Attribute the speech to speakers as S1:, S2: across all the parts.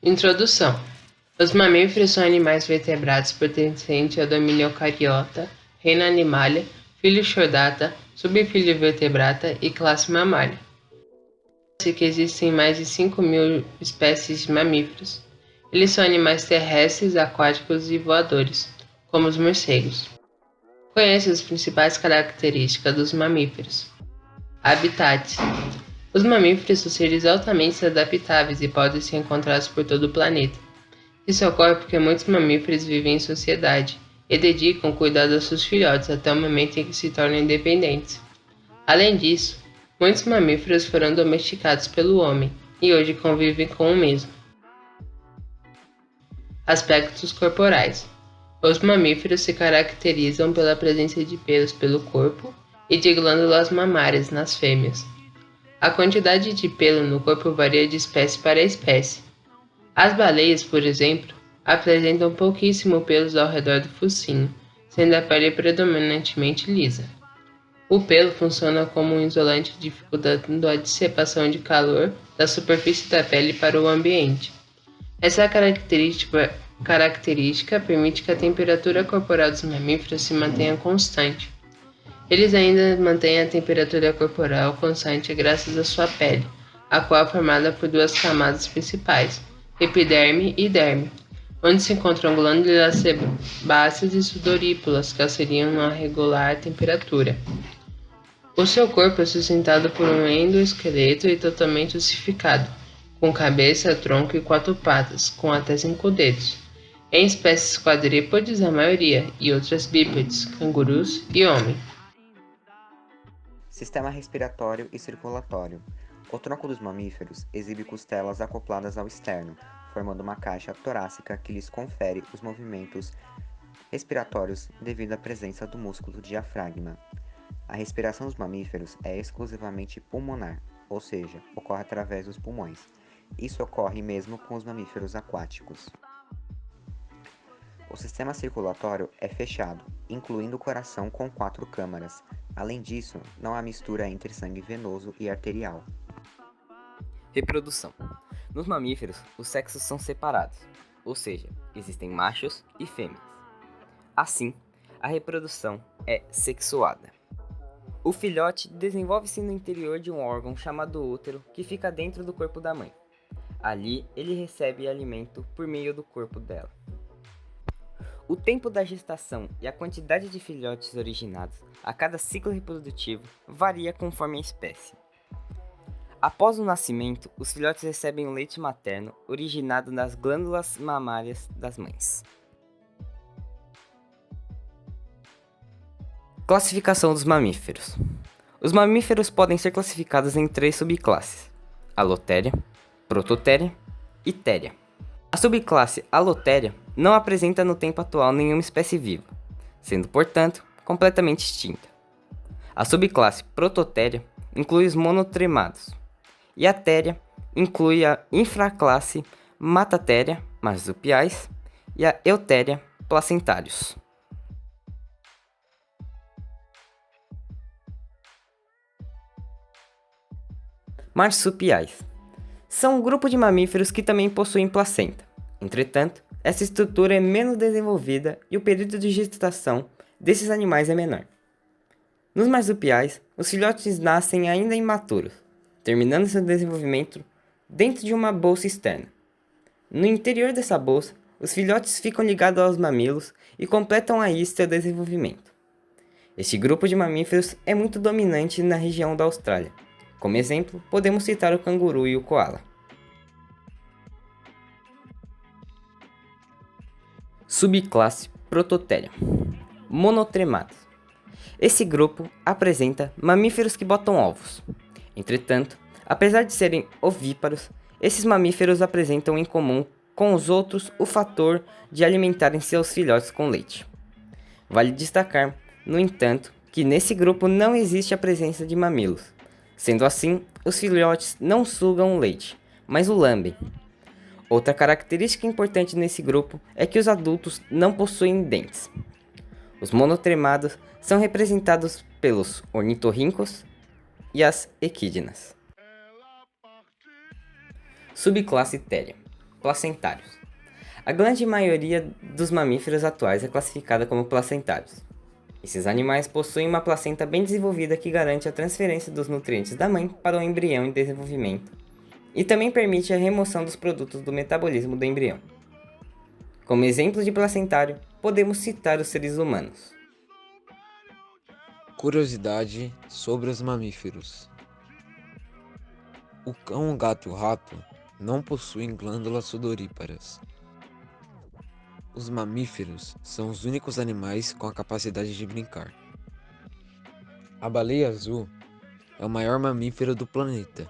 S1: Introdução: os mamíferos são animais vertebrados pertencentes ao domínio Eucariota, reino Animalia, filho Chordata, subfilho Vertebrata e classe Mammalia. Sabe-se que existem mais de 5.000 espécies de mamíferos. Eles são animais terrestres, aquáticos e voadores, como os morcegos. Conheça as principais características dos mamíferos. Habitats: os mamíferos são seres altamente adaptáveis e podem ser encontrados por todo o planeta. Isso ocorre porque muitos mamíferos vivem em sociedade e dedicam cuidado aos seus filhotes até o momento em que se tornam independentes. Além disso, muitos mamíferos foram domesticados pelo homem e hoje convivem com o mesmo. Aspectos corporais: os mamíferos se caracterizam pela presença de pelos pelo corpo e de glândulas mamárias nas fêmeas. A quantidade de pelo no corpo varia de espécie para espécie. As baleias, por exemplo, apresentam pouquíssimo pelos ao redor do focinho, sendo a pele predominantemente lisa. O pelo funciona como um isolante, dificultando a dissipação de calor da superfície da pele para o ambiente. Essa característica permite que a temperatura corporal dos mamíferos se mantenha constante. Eles ainda mantêm a temperatura corporal constante graças à sua pele, a qual é formada por duas camadas principais, epiderme e derme, onde se encontram glândulas sebáceas e sudoríparas que auxiliam a regular a temperatura. O seu corpo é sustentado por um endoesqueleto e totalmente ossificado, com cabeça, tronco e 4 patas, com até 5 dedos. Em espécies quadrúpedes, a maioria, e outras bípedes, cangurus e homem.
S2: Sistema respiratório e circulatório. O tronco dos mamíferos exibe costelas acopladas ao externo, formando uma caixa torácica que lhes confere os movimentos respiratórios devido à presença do músculo diafragma. A respiração dos mamíferos é exclusivamente pulmonar, ou seja, ocorre através dos pulmões. Isso ocorre mesmo com os mamíferos aquáticos. O sistema circulatório é fechado, incluindo o coração com 4 câmaras. Além disso, não há mistura entre sangue venoso e arterial.
S3: Reprodução. Nos mamíferos, os sexos são separados, ou seja, existem machos e fêmeas. Assim, a reprodução é sexuada. O filhote desenvolve-se no interior de um órgão chamado útero, que fica dentro do corpo da mãe. Ali, ele recebe alimento por meio do corpo dela. O tempo da gestação e a quantidade de filhotes originados a cada ciclo reprodutivo varia conforme a espécie. Após o nascimento, os filhotes recebem o leite materno originado nas glândulas mamárias das mães. Classificação dos mamíferos. Os mamíferos podem ser classificados em 3 subclasses: Alotéria, Prototéria e Téria. A subclasse Alotéria não apresenta no tempo atual nenhuma espécie viva, sendo, portanto, completamente extinta. A subclasse Prototéria inclui os monotremados, e a Téria inclui a infraclasse Matatéria, marsupiais, e a Eutéria, placentários. Marsupiais são um grupo de mamíferos que também possuem placenta. Entretanto, essa estrutura é menos desenvolvida e o período de gestação desses animais é menor. Nos marsupiais, os filhotes nascem ainda imaturos, terminando seu desenvolvimento dentro de uma bolsa externa. No interior dessa bolsa, os filhotes ficam ligados aos mamilos e completam aí seu desenvolvimento. Este grupo de mamíferos é muito dominante na região da Austrália. Como exemplo, podemos citar o canguru e o coala. Subclasse Prototéria. Monotremados. Esse grupo apresenta mamíferos que botam ovos. Entretanto, apesar de serem ovíparos, esses mamíferos apresentam em comum com os outros o fator de alimentarem seus filhotes com leite. Vale destacar, no entanto, que nesse grupo não existe a presença de mamilos. Sendo assim, os filhotes não sugam o leite, mas o lambem. Outra característica importante nesse grupo é que os adultos não possuem dentes. Os monotremados são representados pelos ornitorrincos e as equidnas. Subclasse Téria. placentários. A grande maioria dos mamíferos atuais é classificada como placentários. Esses animais possuem uma placenta bem desenvolvida que garante a transferência dos nutrientes da mãe para o embrião em desenvolvimento e também permite a remoção dos produtos do metabolismo do embrião. Como exemplo de placentário, podemos citar os seres humanos.
S4: Curiosidade sobre os mamíferos. O cão, o gato e o rato não possuem glândulas sudoríparas. Os mamíferos são os únicos animais com a capacidade de brincar. A baleia azul é o maior mamífero do planeta,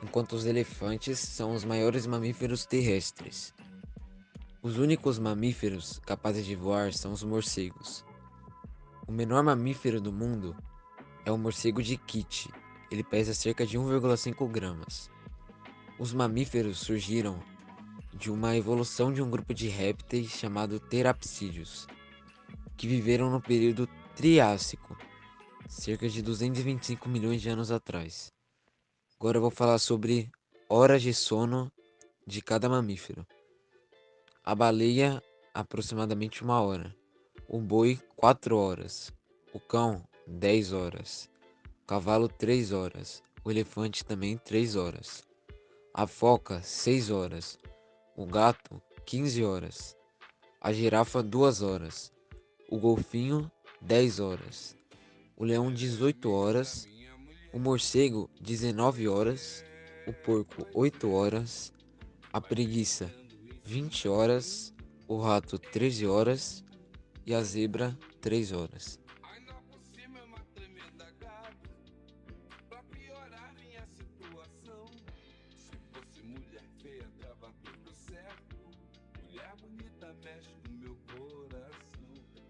S4: enquanto os elefantes são os maiores mamíferos terrestres. Os únicos mamíferos capazes de voar são os morcegos. O menor mamífero do mundo é o morcego de Kitty. Ele pesa cerca de 1,5 gramas. Os mamíferos surgiram de uma evolução de um grupo de répteis chamado Therapsídeos, que viveram no período Triássico, cerca de 225 milhões de anos atrás. Agora eu vou falar sobre horas de sono de cada mamífero. A baleia, aproximadamente 1 hora. O boi, 4 horas. O cão, 10 horas. O cavalo, 3 horas. O elefante também, 3 horas. A foca, 6 horas. O gato, 15 horas. A girafa, 2 horas. O golfinho, 10 horas. O leão, 18 horas. O morcego, 19 horas. O porco, 8 horas. A preguiça, 20 horas. O rato, 13 horas. E a zebra, 3 horas.